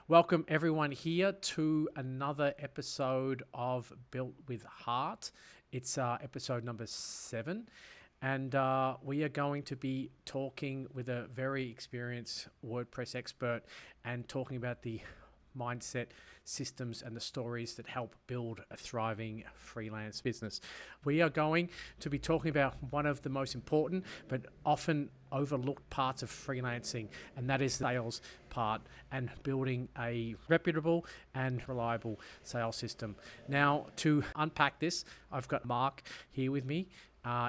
welcome everyone here to another episode of Built with Heart. It's episode number 7. And we are going to be talking with a very experienced WordPress expert and talking about the mindset, systems, and the stories that help build a thriving freelance business. We are going to be talking about one of the most important but often overlooked parts of freelancing, and that is the sales part and building a reputable and reliable sales system. Now, to unpack this, I've got Marc here with me.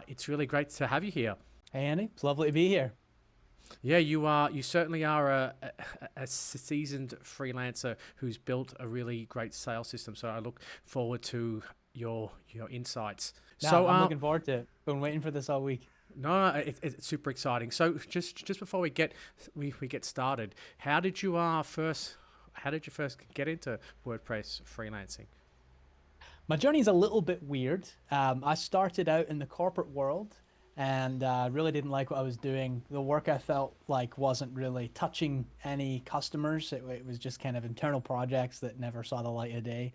It's really great to have you here. Hey, Andy. It's lovely to be here. Yeah, you are. You certainly are a seasoned freelancer who's built a really great sales system. So I look forward to your insights. No, I'm looking forward to it. Been waiting for this all week. No, it's super exciting. So just before we get started, how did you first get into WordPress freelancing? My journey is a little bit weird. I started out in the corporate world and really didn't like what I was doing. The work I felt like wasn't really touching any customers. It was just kind of internal projects that never saw the light of day.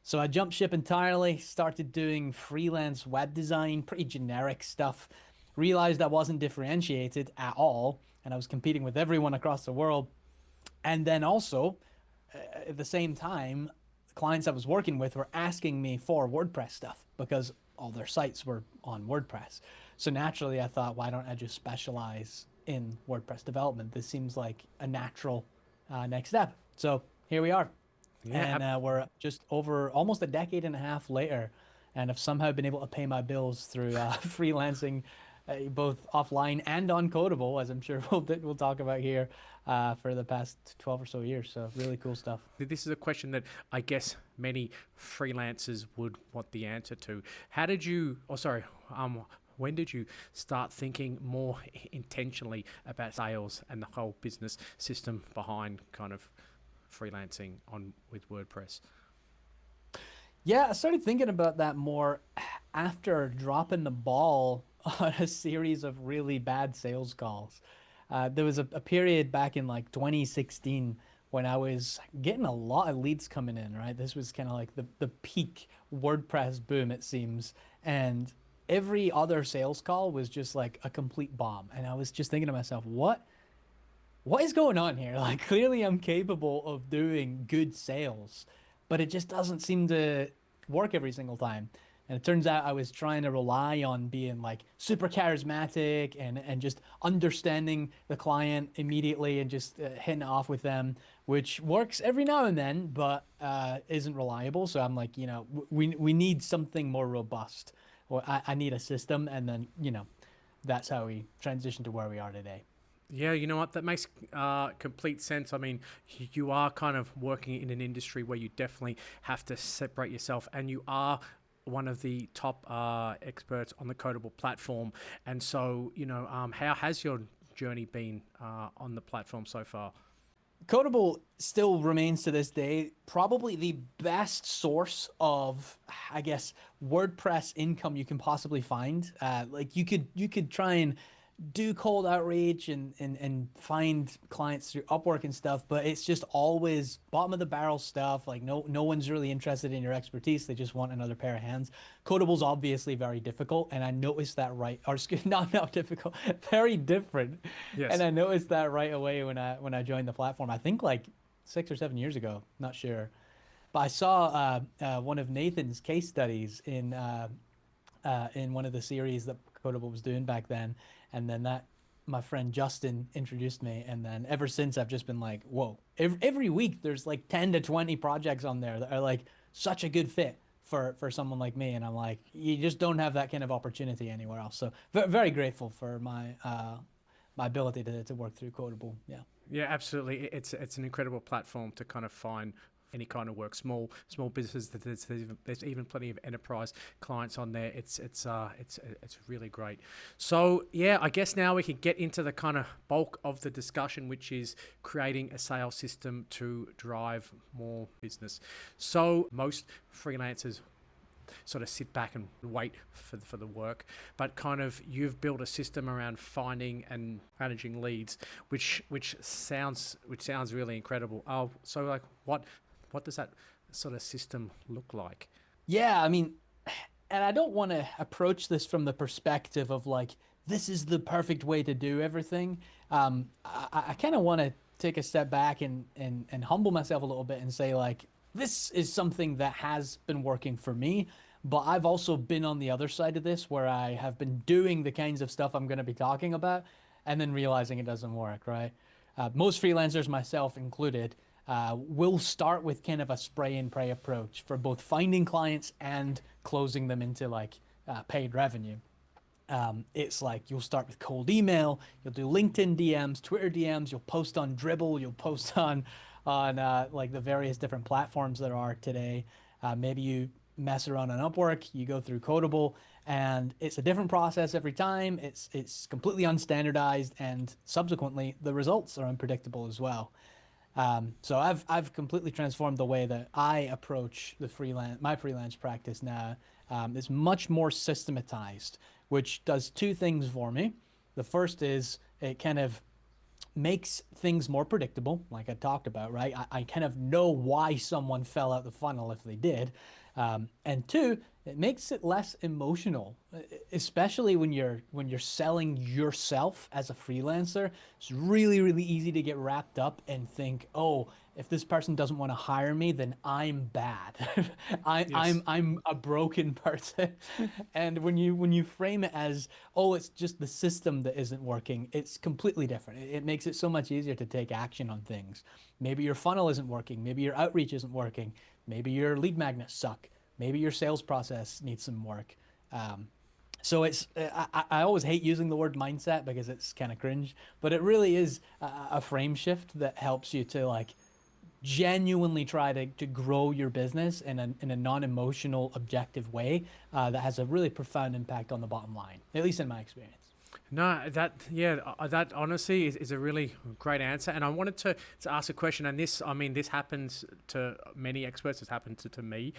So I jumped ship entirely, started doing freelance web design, pretty generic stuff. Realized I wasn't differentiated at all, and I was competing with everyone across the world. And then also, at the same time, the clients I was working with were asking me for WordPress stuff because all their sites were on WordPress. So naturally, I thought, why don't I just specialize in WordPress development? This seems like a natural next step. So here we are. Yeah. And we're just over almost a decade and a half later, and I've somehow been able to pay my bills through freelancing, both offline and on Codeable, as I'm sure we'll talk about here, for the past 12 or so years. So really cool stuff. This is a question that I guess many freelancers would want the answer to. When did you start thinking more intentionally about sales and the whole business system behind kind of freelancing with WordPress? Yeah, I started thinking about that more after dropping the ball on a series of really bad sales calls. There was a period back in like 2016 when I was getting a lot of leads coming in, right? This was kind of like the peak WordPress boom, it seems. And every other sales call was just like a complete bomb. And I was just thinking to myself, what is going on here? Like, clearly I'm capable of doing good sales, but it just doesn't seem to work every single time. And it turns out I was trying to rely on being like super charismatic and just understanding the client immediately and just hitting it off with them, which works every now and then, but isn't reliable. So I'm like, we need something more robust. Or I need a system, and then, that's how we transition to where we are today. Yeah, you know what? That makes complete sense. I mean, you are kind of working in an industry where you definitely have to separate yourself, and you are one of the top experts on the Codeable platform. And so, how has your journey been on the platform so far? Codeable still remains to this day probably the best source of, I guess, WordPress income you can possibly find. Like you could try and do cold outreach and find clients through Upwork and stuff, but it's just always bottom of the barrel stuff. Like no one's really interested in your expertise. They just want another pair of hands. Codable's obviously very difficult, and I noticed that not difficult, very different. Yes. And I noticed that right away when I joined the platform. I think like 6 or 7 years ago, not sure. But I saw one of Nathan's case studies in one of the series that Codeable was doing back then. And then my friend Justin introduced me. And then ever since, I've just been like, whoa. Every week, there's like 10 to 20 projects on there that are like such a good fit for someone like me. And I'm like, you just don't have that kind of opportunity anywhere else. So very grateful for my ability to work through Codeable. Yeah. Yeah, absolutely. It's an incredible platform to kind of find any kind of work, small businesses. There's even plenty of enterprise clients on there. It's really great. So yeah, I guess now we can get into the kind of bulk of the discussion, which is creating a sales system to drive more business. So most freelancers sort of sit back and wait for the work, but kind of you've built a system around finding and managing leads, which sounds really incredible. Oh, so like what does that sort of system look like? Yeah, I mean, and I don't want to approach this from the perspective of like, this is the perfect way to do everything. I kind of want to take a step back and humble myself a little bit and say like, this is something that has been working for me, but I've also been on the other side of this where I have been doing the kinds of stuff I'm going to be talking about and then realizing it doesn't work, right? Most freelancers, myself included, will start with kind of a spray and pray approach for both finding clients and closing them into like paid revenue. It's like you'll start with cold email, you'll do LinkedIn DMs, Twitter DMs, you'll post on Dribbble, you'll post on like the various different platforms there are today. Maybe you mess around on Upwork, you go through Codeable, and it's a different process every time. It's completely unstandardized, and subsequently the results are unpredictable as well. So I've completely transformed the way that I approach my freelance practice now. It's much more systematized, which does two things for me. The first is it kind of makes things more predictable, like I talked about, right? I kind of know why someone fell out the funnel if they did. And two, it makes it less emotional, especially when you're selling yourself as a freelancer. It's really, really easy to get wrapped up and think, oh, if this person doesn't want to hire me, then I'm bad. Yes. I'm a broken person. And when you frame it as, oh, it's just the system that isn't working, it's completely different. It makes it so much easier to take action on things. Maybe your funnel isn't working. Maybe your outreach isn't working. Maybe your lead magnets suck. Maybe your sales process needs some work. So I always hate using the word mindset because it's kind of cringe, but it really is a frame shift that helps you to like genuinely try to grow your business in a non-emotional, objective way that has a really profound impact on the bottom line, at least in my experience. No, that honestly is a really great answer. And I wanted to ask a question, and this, I mean, this happens to many experts. It's happened to me,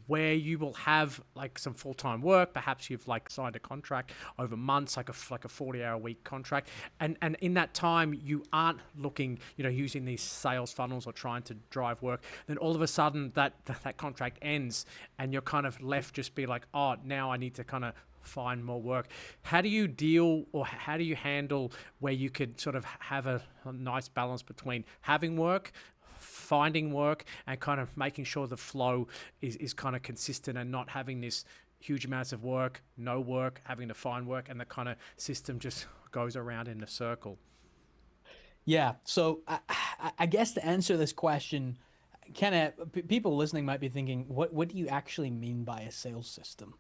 where you will have like some full-time work. Perhaps you've like signed a contract over months, like a 40-hour week contract, and in that time you aren't looking, using these sales funnels or trying to drive work. Then all of a sudden that contract ends, and you're kind of left just be like, oh, now I need to kind of find more work. How do you deal, or how do you handle where you could sort of have a nice balance between having work, finding work, and kind of making sure the flow is kind of consistent and not having this huge amounts of work, no work, having to find work, and the kind of system just goes around in a circle? Yeah. So I guess to answer this question, kind of people listening might be thinking, what do you actually mean by a sales system?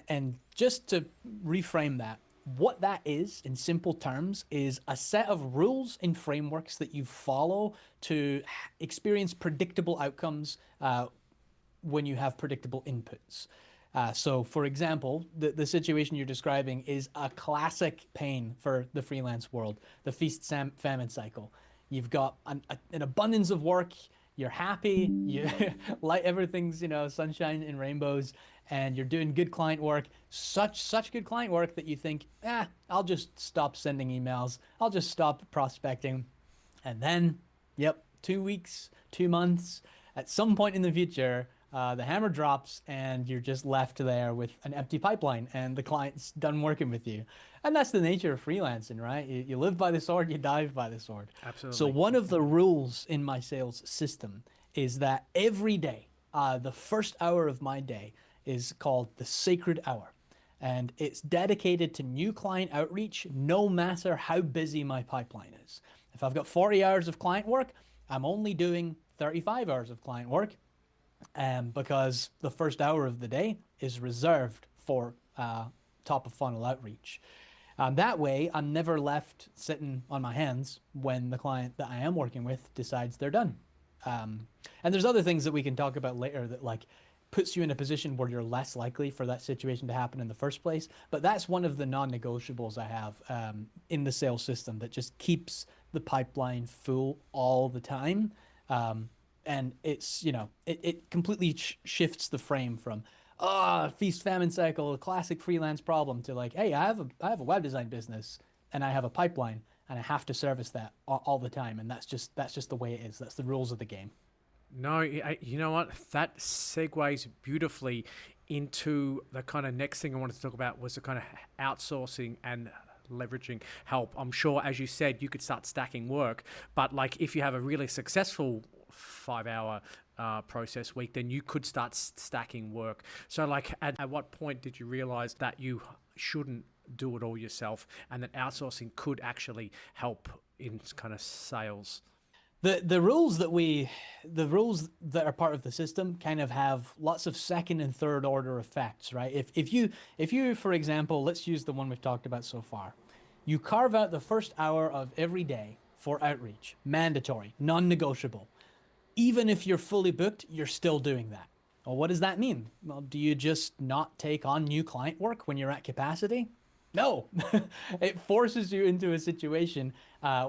And just to reframe that, what that is in simple terms is a set of rules and frameworks that you follow to experience predictable outcomes when you have predictable inputs. So, for example, the situation you're describing is a classic pain for the freelance world, the feast-famine cycle. You've got an abundance of work, you're happy, you like everything's, sunshine and rainbows, and you're doing good client work, such good client work that you think, I'll just stop sending emails, I'll just stop prospecting. And then, yep, 2 weeks, 2 months, at some point in the future, the hammer drops and you're just left there with an empty pipeline and the client's done working with you. And that's the nature of freelancing, right? You live by the sword, you die by the sword. So Absolutely. one of the rules in my sales system is that every day, the first hour of my day is called the sacred hour. And it's dedicated to new client outreach, no matter how busy my pipeline is. If I've got 40 hours of client work, I'm only doing 35 hours of client work because the first hour of the day is reserved for top of funnel outreach. That way, I'm never left sitting on my hands when the client that I am working with decides they're done. And there's other things that we can talk about later that like puts you in a position where you're less likely for that situation to happen in the first place. But that's one of the non-negotiables I have in the sales system that just keeps the pipeline full all the time. And it's, it completely shifts the frame from, feast famine cycle, a classic freelance problem, to like, hey, I have a web design business and I have a pipeline and I have to service that all the time, and that's just the way it is. That's the rules of the game. No, you know what? That segues beautifully into the kind of next thing I wanted to talk about was the kind of outsourcing and leveraging help. I'm sure, as you said, you could start stacking work, but like if you have a really successful 5 hour process week, then you could start stacking work. So, like, at what point did you realize that you shouldn't do it all yourself and that outsourcing could actually help in kind of sales? The rules that are part of the system kind of have lots of second and third order effects, right? If you, for example, let's use the one we've talked about so far. You carve out the first hour of every day for outreach, mandatory, non-negotiable. Even if you're fully booked, you're still doing that. Well, what does that mean? Well, do you just not take on new client work when you're at capacity? No, it forces you into a situation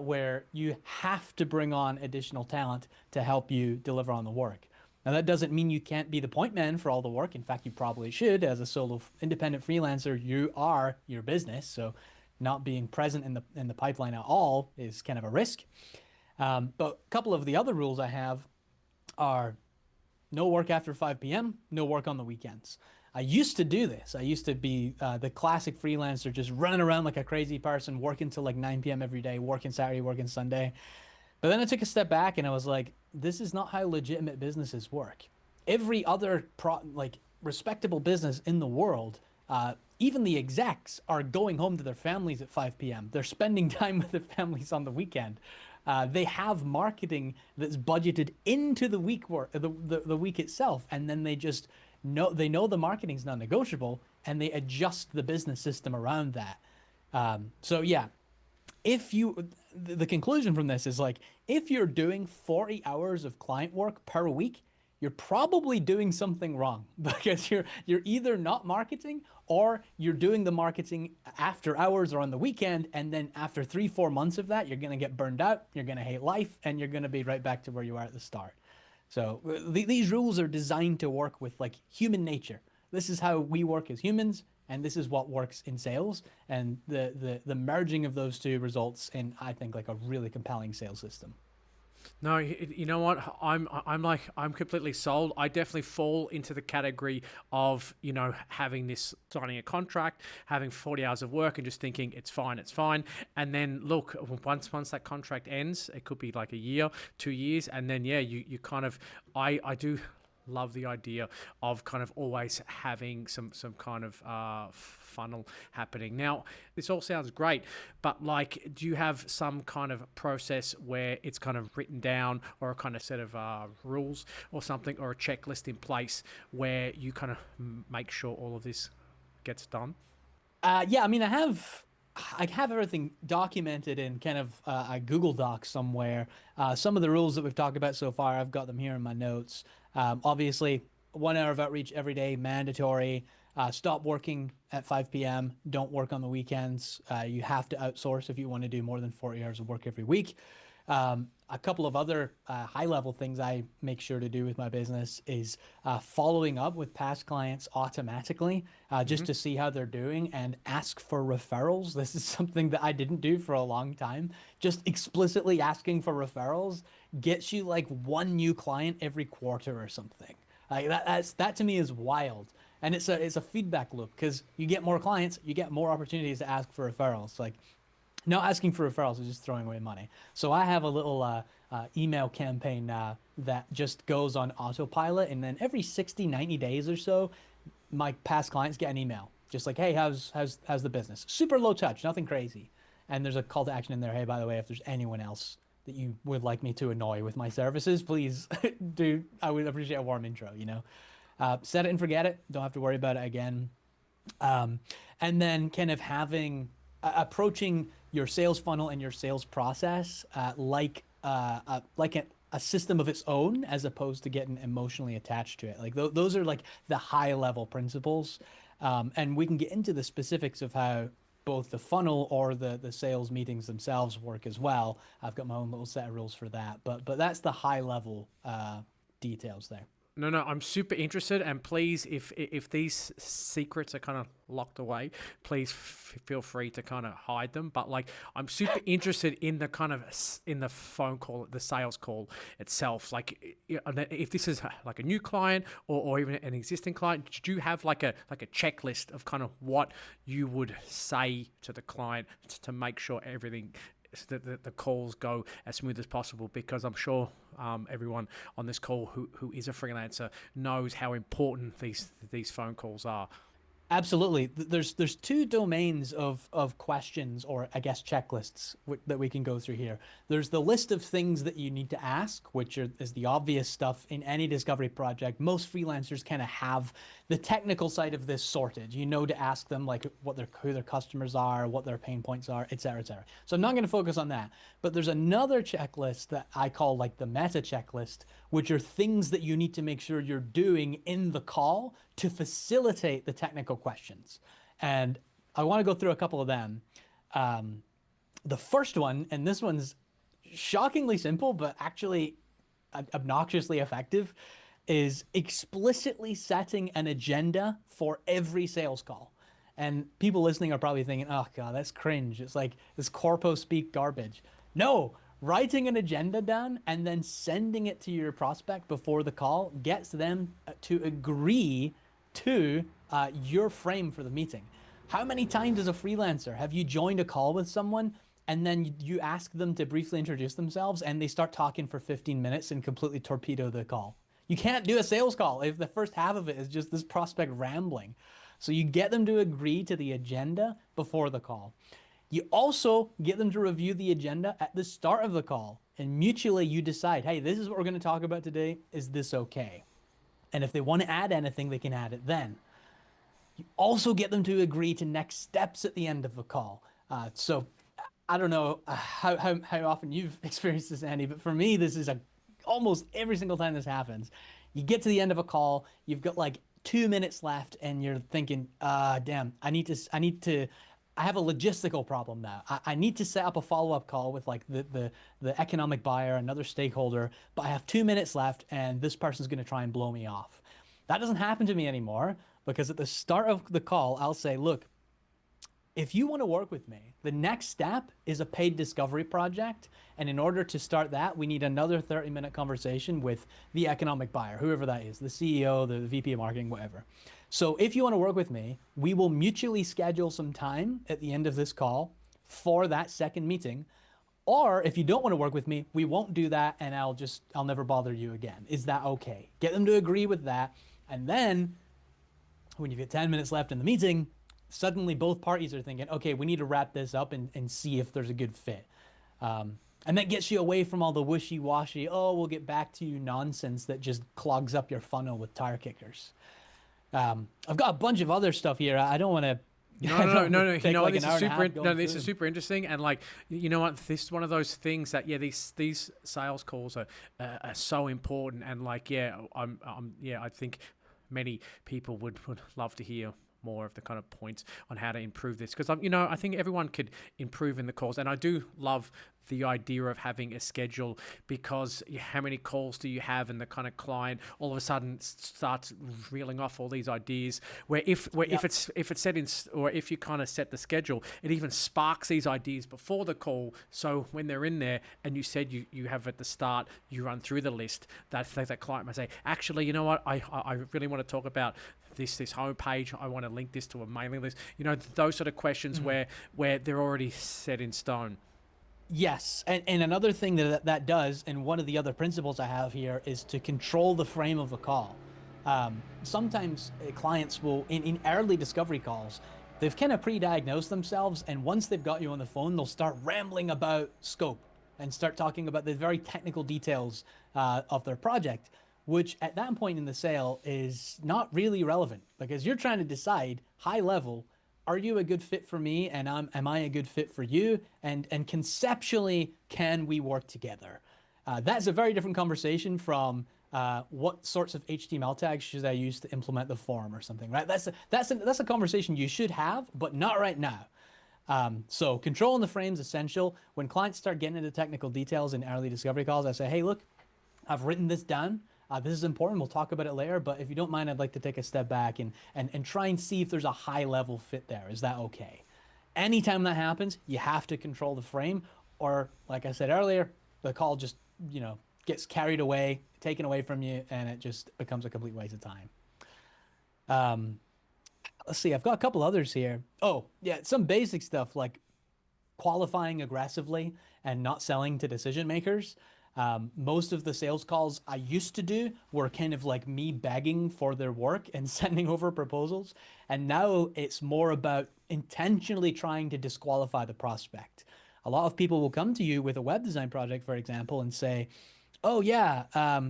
where you have to bring on additional talent to help you deliver on the work. Now, that doesn't mean you can't be the point man for all the work. In fact, you probably should. As a solo independent freelancer, you are your business. So not being present in the pipeline at all is kind of a risk. But a couple of the other rules I have are no work after 5 p.m., no work on the weekends. I used to do this. I used to be the classic freelancer, just running around like a crazy person, working till like 9 p.m. every day, working Saturday, working Sunday. But then I took a step back and I was like, this is not how legitimate businesses work. Every other like respectable business in the world, even the execs are going home to their families at 5 p.m. They're spending time with their families on the weekend. They have marketing that's budgeted into the week work, the week itself, and then they know the marketing's non-negotiable, and they adjust the business system around that. So yeah, if you, the conclusion from this is like, if you're doing 40 hours of client work per week, you're probably doing something wrong because you're either not marketing or you're doing the marketing after hours or on the weekend, and then after 3-4 months of that, you're gonna get burned out, you're gonna hate life, and you're gonna be right back to where you are at the start. So these rules are designed to work with like human nature. This is how we work as humans, and this is what works in sales. And the merging of those two results in, I think, like a really compelling sales system. No, you know what? I'm completely sold. I definitely fall into the category of, having this, signing a contract, having 40 hours of work and just thinking it's fine, it's fine. And then look, once that contract ends, it could be like a year, 2 years, and then yeah, you kind of, I do love the idea of kind of always having some kind of funnel happening. Now, this all sounds great, but like, do you have some kind of process where it's kind of written down, or a kind of set of rules or something, or a checklist in place where you kind of make sure all of this gets done? Yeah, I mean, I have everything documented in kind of a Google Doc somewhere. Some of the rules that we've talked about so far, I've got them here in my notes. Obviously, 1 hour of outreach every day, mandatory. Stop working at 5 p.m. Don't work on the weekends. You have to outsource if you want to do more than 40 hours of work every week. A couple of other high-level things I make sure to do with my business is following up with past clients automatically, just to see how they're doing, and ask for referrals. This is something that I didn't do for a long time. Just explicitly asking for referrals gets you like one new client every quarter or something. Like that to me is wild. And it's a feedback loop, because you get more clients, you get more opportunities to ask for referrals. Like, not asking for referrals is just throwing away money. So I have a little email campaign that just goes on autopilot, and then every 60, 90 days or so, my past clients get an email just like, hey, how's the business? Super low touch, nothing crazy. And there's a call to action in there. Hey, by the way, if there's anyone else that you would like me to annoy with my services, please do. I would appreciate a warm intro. Set it and forget it. Don't have to worry about it again. And then kind of approaching your sales funnel and your sales process like a system of its own, as opposed to getting emotionally attached to it. Like those are like the high level principles, and we can get into the specifics of how both the funnel or the sales meetings themselves work as well. I've got my own little set of rules for that, but that's the high level details there. No, I'm super interested, and please, if these secrets are kind of locked away, please feel free to kind of hide them. But like, I'm super interested in the kind of in the phone call, the sales call itself. Like, if this is like a new client or even an existing client, do you have like a checklist of kind of what you would say to the client to make sure everything the calls go as smooth as possible? Because I'm sure everyone on this call who is a freelancer knows how important these phone calls are. Absolutely. There's two domains of questions, or I guess checklists that we can go through here. There's the list of things that you need to ask, which is the obvious stuff in any discovery project. Most freelancers kind of have the technical side of this sorted. You know to ask them like who their customers are, what their pain points are, et cetera, et cetera. So I'm not going to focus on that. But there's another checklist that I call like the meta checklist, which are things that you need to make sure you're doing in the call to facilitate the technical questions. And I want to go through a couple of them. The first one, and this one's shockingly simple, but actually obnoxiously effective, is explicitly setting an agenda for every sales call. And people listening are probably thinking, oh God, that's cringe. It's like this corpo speak garbage. No, writing an agenda down and then sending it to your prospect before the call gets them to agree to your frame for the meeting. How many times as a freelancer have you joined a call with someone and then you ask them to briefly introduce themselves and they start talking for 15 minutes and completely torpedo the call? You can't do a sales call if the first half of it is just this prospect rambling. So you get them to agree to the agenda before the call. You also get them to review the agenda at the start of the call, and mutually you decide, hey, this is what we're going to talk about today. Is this okay? And if they want to add anything, they can add it then. You also get them to agree to next steps at the end of the call. So I don't know how often you've experienced this, Andy, but for me, this is almost every single time this happens. You get to the end of a call, you've got like 2 minutes left, and you're thinking, damn, I have a logistical problem now. I need to set up a follow-up call with like the economic buyer, another stakeholder, but I have 2 minutes left and this person's going to try and blow me off. That doesn't happen to me anymore, because at the start of the call, I'll say, look, if you want to work with me, the next step is a paid discovery project. And in order to start that, we need another 30-minute conversation with the economic buyer, whoever that is, the CEO, the VP of marketing, whatever. So if you want to work with me, we will mutually schedule some time at the end of this call for that second meeting. Or if you don't want to work with me, we won't do that, and I'll never bother you again. Is that okay? Get them to agree with that. And then when you get 10 minutes left in the meeting, suddenly both parties are thinking, okay, we need to wrap this up and see if there's a good fit. And that gets you away from all the wishy-washy, oh, we'll get back to you nonsense that just clogs up your funnel with tire kickers. I've got a bunch of other stuff here. I don't want to. No. You know what? This is super interesting, and like, you know what? This is one of those things that these sales calls are so important, and like, I think many people would love to hear more of the kind of points on how to improve this, because I think everyone could improve in the calls, and I do love the idea of having a schedule, because how many calls do you have, and the kind of client all of a sudden starts reeling off all these ideas, if it's set in, or if you kind of set the schedule, it even sparks these ideas before the call. So when they're in there and you said you have at the start, you run through the list, that client might say, actually, you know what, I really want to talk about this homepage. I want to link this to a mailing list. Those sort of questions where they're already set in stone. Yes, and another thing that does, and one of the other principles I have here, is to control the frame of the call. Sometimes clients will, in early discovery calls, they've kind of pre-diagnosed themselves, and once they've got you on the phone, they'll start rambling about scope and start talking about the very technical details of their project, which at that point in the sale is not really relevant, because you're trying to decide high level, are you a good fit for me, and am I a good fit for you, and conceptually, can we work together? That's a very different conversation from what sorts of HTML tags should I use to implement the form or something, right? That's a conversation you should have, but not right now. So controlling the frame is essential. When clients start getting into technical details in early discovery calls, I say, hey, look, I've written this down. This is important. We'll talk about it later. But if you don't mind, I'd like to take a step back and try and see if there's a high level fit there. Is that okay? Anytime that happens, you have to control the frame, or like I said earlier, the call just, gets carried away, taken away from you, and it just becomes a complete waste of time. Um, let's see, I've got a couple others here. Oh, yeah, some basic stuff like qualifying aggressively and not selling to decision makers. Most of the sales calls I used to do were kind of like me begging for their work and sending over proposals. And now it's more about intentionally trying to disqualify the prospect. A lot of people will come to you with a web design project, for example, and say, oh, yeah,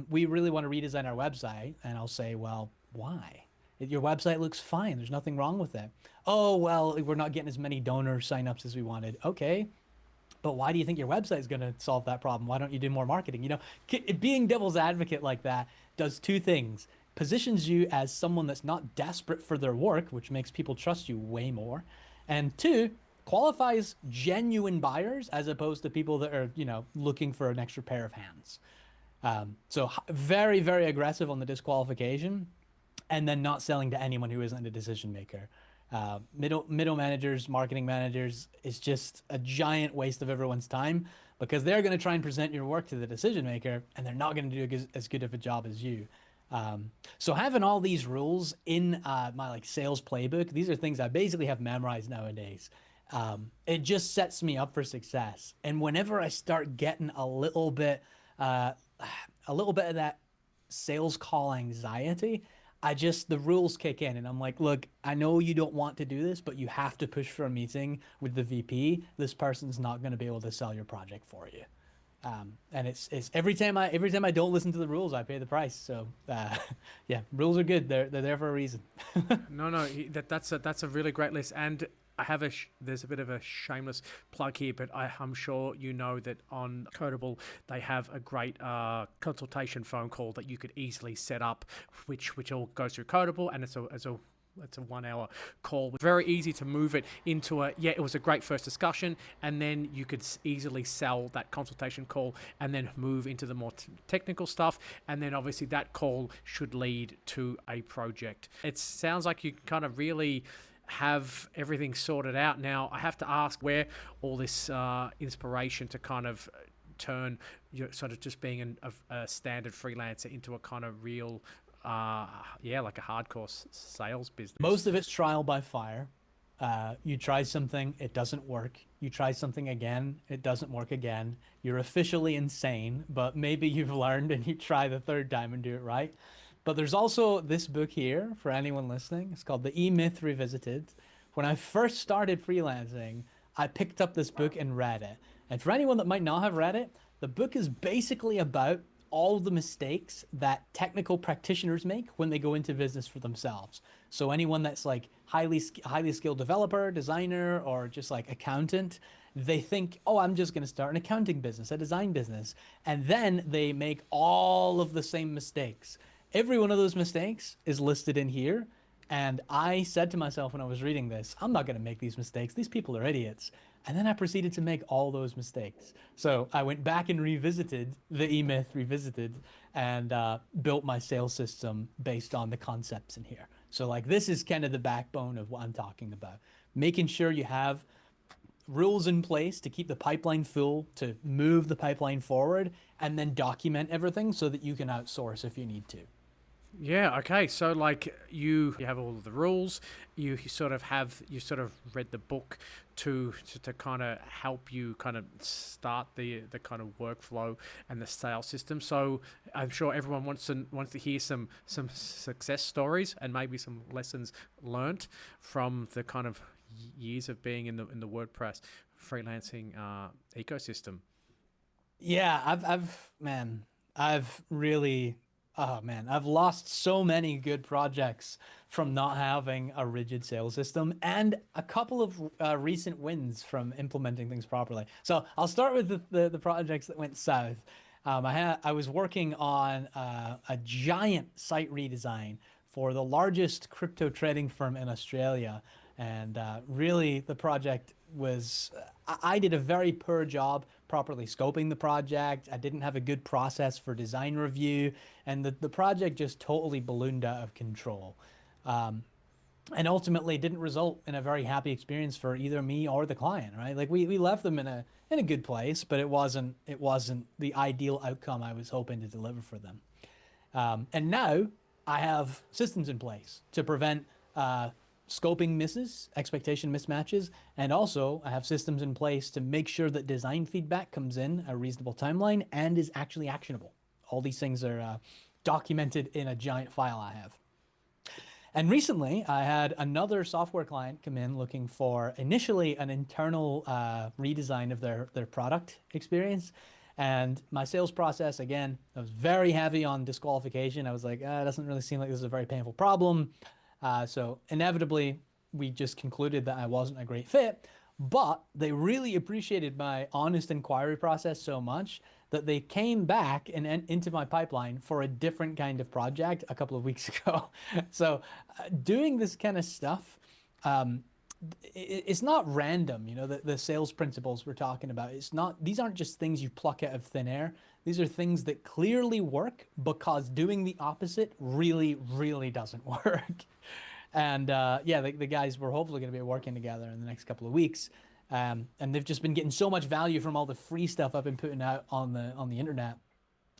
we really want to redesign our website. And I'll say, well, why? Your website looks fine. There's nothing wrong with it. Oh, well, we're not getting as many donor signups as we wanted. Okay, but why do you think your website is going to solve that problem? Why don't you do more marketing? Being devil's advocate like that does two things. Positions you as someone that's not desperate for their work, which makes people trust you way more. And two, qualifies genuine buyers as opposed to people that are, looking for an extra pair of hands. So very, very aggressive on the disqualification, and then not selling to anyone who isn't a decision maker. Middle managers, marketing managers is just a giant waste of everyone's time, because they're going to try and present your work to the decision maker, and they're not going to do as good of a job as you. So having all these rules in my like sales playbook, these are things I basically have memorized nowadays. It just sets me up for success. And whenever I start getting a little bit of that sales call anxiety, the rules kick in, and I'm like, look, I know you don't want to do this, but you have to push for a meeting with the VP. This person's not going to be able to sell your project for you. And it's every time I don't listen to the rules, I pay the price. So yeah, rules are good. They're there for a reason. No, that's a really great list. And I have there's a bit of a shameless plug here, but I'm sure you know that on Codeable they have a great consultation phone call that you could easily set up, which all goes through Codeable, and it's a 1 hour call. Very easy to move it into it was a great first discussion, and then you could easily sell that consultation call and then move into the more technical stuff. And then obviously that call should lead to a project. It sounds like you kind of really have everything sorted out. Now, I have to ask where all this inspiration to kind of turn your sort of just being a standard freelancer into a kind of real like a hardcore sales business. Most of it's trial by fire. You try something, it doesn't work. You try something again, it doesn't work again. You're officially insane, but maybe you've learned and you try the third time and do it right. But there's also this book here for anyone listening. It's called The E-Myth Revisited. When I first started freelancing, I picked up this book and read it. And for anyone that might not have read it, the book is basically about all the mistakes that technical practitioners make when they go into business for themselves. So anyone that's like highly skilled developer, designer, or just like accountant, they think, oh, I'm just going to start an accounting business, a design business. And then they make all of the same mistakes. Every one of those mistakes is listed in here. And I said to myself when I was reading this, I'm not going to make these mistakes. These people are idiots. And then I proceeded to make all those mistakes. So I went back and revisited the E-Myth Revisited and built my sales system based on the concepts in here. So like this is kind of the backbone of what I'm talking about. Making sure you have rules in place to keep the pipeline full, to move the pipeline forward, and then document everything so that you can outsource if you need to. Yeah, okay. So like you have all of the rules, you sort of read the book to kind of help you kind of start the kind of workflow and the sales system. So I'm sure everyone wants to hear some success stories and maybe some lessons learnt from the kind of years of being in the WordPress freelancing ecosystem. Yeah, I've really I've lost so many good projects from not having a rigid sales system, and a couple of recent wins from implementing things properly. So I'll start with the projects that went south. I was working on a giant site redesign for the largest crypto trading firm in Australia, and really the project was I did a very poor job properly scoping the project. I didn't have a good process for design review, and the project just totally ballooned out of control. And ultimately didn't result in a very happy experience for either me or the client, right? Like we left them in a good place, but it wasn't the ideal outcome I was hoping to deliver for them. And now I have systems in place to prevent scoping misses, expectation mismatches, and also I have systems in place to make sure that design feedback comes in a reasonable timeline and is actually actionable. All these things are documented in a giant file I have. And recently, I had another software client come in looking for initially an internal redesign of their product experience. And my sales process, again, I was very heavy on disqualification. I was like, it doesn't really seem like this is a very painful problem. So inevitably, we just concluded that I wasn't a great fit. But they really appreciated my honest inquiry process so much that they came back and into my pipeline for a different kind of project a couple of weeks ago. So doing this kind of stuff, it's not random. The sales principles we're talking about. These aren't just things you pluck out of thin air. These are things that clearly work because doing the opposite really, really doesn't work. And the guys were hopefully going to be working together in the next couple of weeks. And they've just been getting so much value from all the free stuff I've been putting out on the internet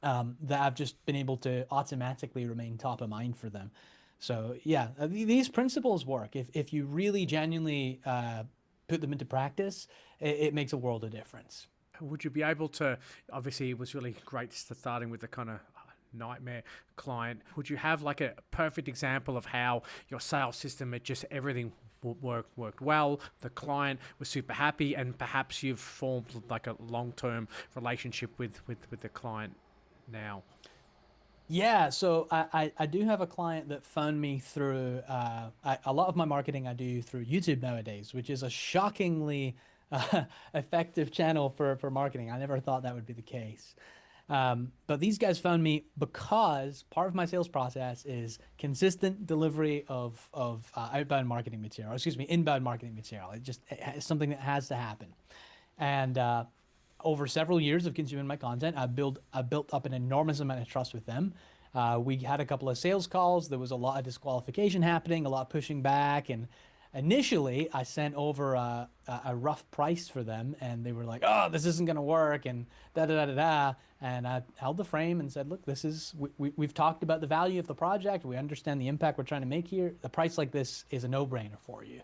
that I've just been able to automatically remain top of mind for them. So yeah, these principles work. If you really genuinely put them into practice, it makes a world of difference. Would you be able to, obviously it was really great starting with the kind of nightmare client. Would you have like a perfect example of how your sales system, everything worked well, the client was super happy, and perhaps you've formed like a long-term relationship with the client now? Yeah, so I do have a client that found me through a lot of my marketing I do through YouTube nowadays, which is a shockingly effective channel for marketing. I never thought that would be the case. But these guys found me because part of my sales process is consistent delivery of outbound marketing material, inbound marketing material. It's something that has to happen. And over several years of consuming my content, I built up an enormous amount of trust with them. We had a couple of sales calls. There was a lot of disqualification happening, a lot of pushing back, and initially I sent over a rough price for them, and they were like, "Oh, this isn't going to work," and da da da da da. And I held the frame and said, "Look, we've talked about the value of the project. We understand the impact we're trying to make here. The price like this is a no-brainer for you."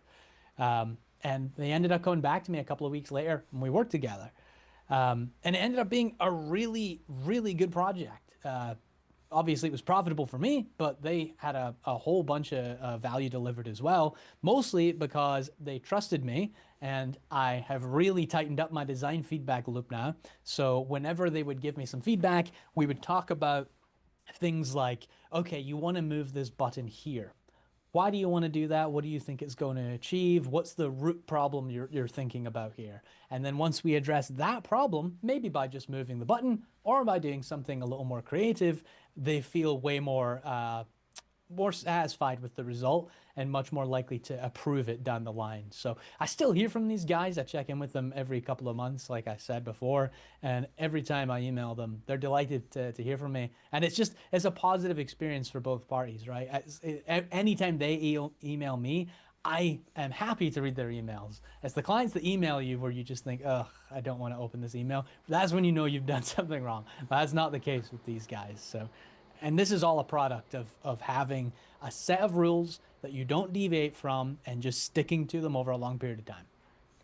And they ended up coming back to me a couple of weeks later, and we worked together. And it ended up being a really, really good project. Obviously, it was profitable for me, but they had a whole bunch of value delivered as well, mostly because they trusted me, and I have really tightened up my design feedback loop now. So whenever they would give me some feedback, we would talk about things like, okay, you want to move this button here. Why do you want to do that? What do you think it's going to achieve? What's the root problem you're thinking about here? And then once we address that problem, maybe by just moving the button or by doing something a little more creative, they feel way more satisfied with the result and much more likely to approve it down the line. So I still hear from these guys. I check in with them every couple of months, like I said before, and every time I email them, they're delighted to hear from me. And it's a positive experience for both parties, right? Anytime they email me, I am happy to read their emails. It's the clients that email you where you just think, ugh, I don't want to open this email. That's when you know you've done something wrong. But that's not the case with these guys. So, and this is all a product of having a set of rules that you don't deviate from and just sticking to them over a long period of time.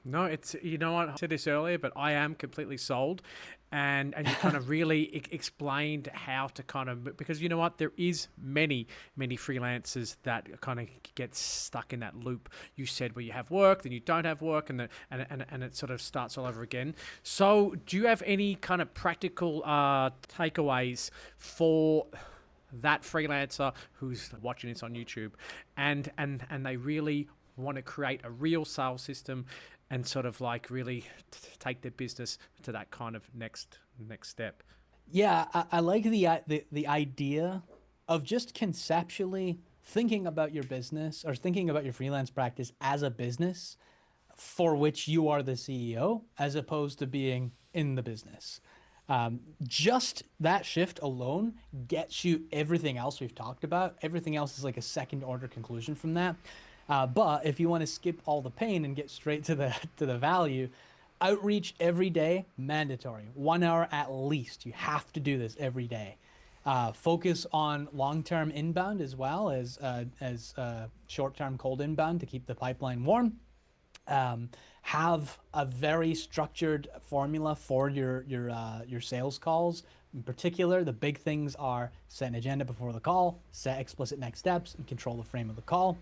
No, you know what, I said this earlier, but I am completely sold. And you kind of really explained how to kind of, because you know what, there is many freelancers that kind of get stuck in that loop you said, where you have work, then you don't have work, and it sort of starts all over again. So do you have any kind of practical takeaways for that freelancer who's watching this on YouTube and they really want to create a real sales system and sort of like really take their business to that kind of next step? Yeah, I like the idea of just conceptually thinking about your business or thinking about your freelance practice as a business for which you are the CEO, as opposed to being in the business. Just that shift alone gets you everything else we've talked about. Everything else is like a second order conclusion from that. But if you want to skip all the pain and get straight to the value, outreach every day, mandatory. 1 hour at least. You have to do this every day. Focus on long-term inbound as well as short-term cold inbound to keep the pipeline warm. Have a very structured formula for your sales calls. In particular, the big things are set an agenda before the call, set explicit next steps, and control the frame of the call.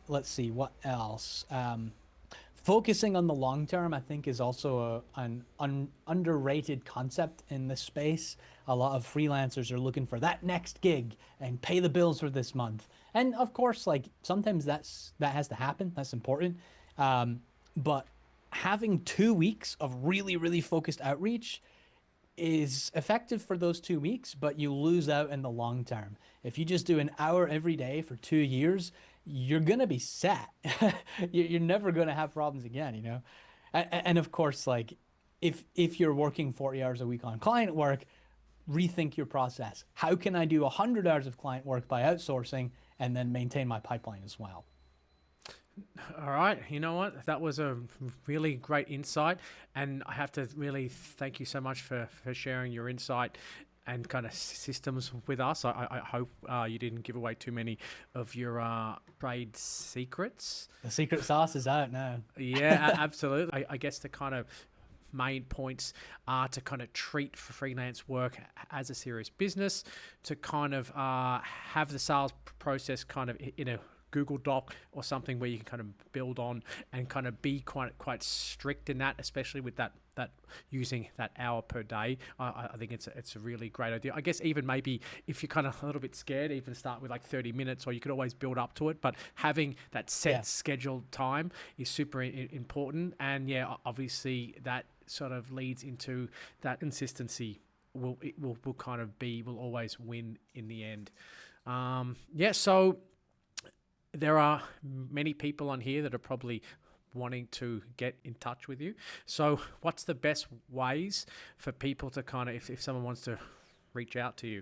Let's see what else. Focusing on the long term, I think, is also an underrated concept in this space. A lot of freelancers are looking for that next gig and pay the bills for this month. And of course, like sometimes that has to happen. That's important. But having 2 weeks of really, really focused outreach is effective for those 2 weeks, but you lose out in the long term. If you just do an hour every day for 2 years, you're going to be set. You're never going to have problems again, you know? And of course, like if you're working 40 hours a week on client work, rethink your process. How can I do 100 hours of client work by outsourcing and then maintain my pipeline as well? All right. You know what? That was a really great insight. And I have to really thank you so much for sharing your insight and kind of systems with us. I hope you didn't give away too many of your trade secrets. The secret sauce is out now. Yeah, absolutely. I guess the kind of main points are to kind of treat freelance work as a serious business, to kind of have the sales process kind of in a Google Doc or something where you can kind of build on and kind of be quite strict in that, especially with that using that hour per day. I think it's a really great idea. I guess even maybe if you're kind of a little bit scared, even start with like 30 minutes, or you could always build up to it. But having that set scheduled time is super important. And yeah, obviously that sort of leads into that consistency will always win in the end. So there are many people on here that are probably wanting to get in touch with you. So what's the best ways for people to kind of, if someone wants to reach out to you?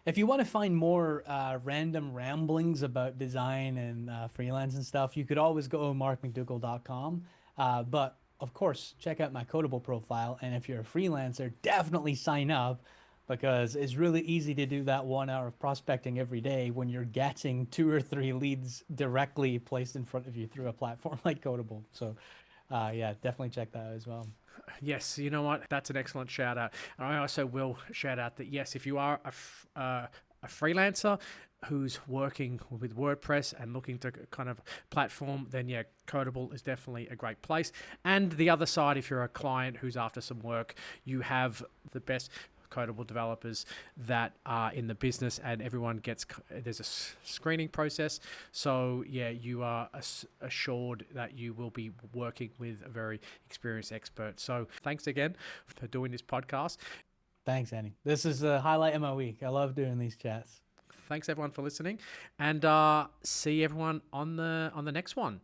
If you want to find more random ramblings about design and freelance and stuff, you could always go to marcmcdougall.com. But of course, check out my Codeable profile. And if you're a freelancer, definitely sign up, because it's really easy to do that 1 hour of prospecting every day when you're getting 2 or 3 leads directly placed in front of you through a platform like Codeable. So yeah, definitely check that out as well. Yes, you know what? That's an excellent shout out. And I also will shout out that, yes, if you are a freelancer who's working with WordPress and looking to kind of platform, then yeah, Codeable is definitely a great place. And the other side, if you're a client who's after some work, you have the best Codeable developers that are in the business, and everyone there's a screening process. So yeah, you are assured that you will be working with a very experienced expert. So thanks again for doing this podcast. Thanks, Annie. This is the highlight of my week. I love doing these chats. Thanks everyone for listening, and see everyone on the next one.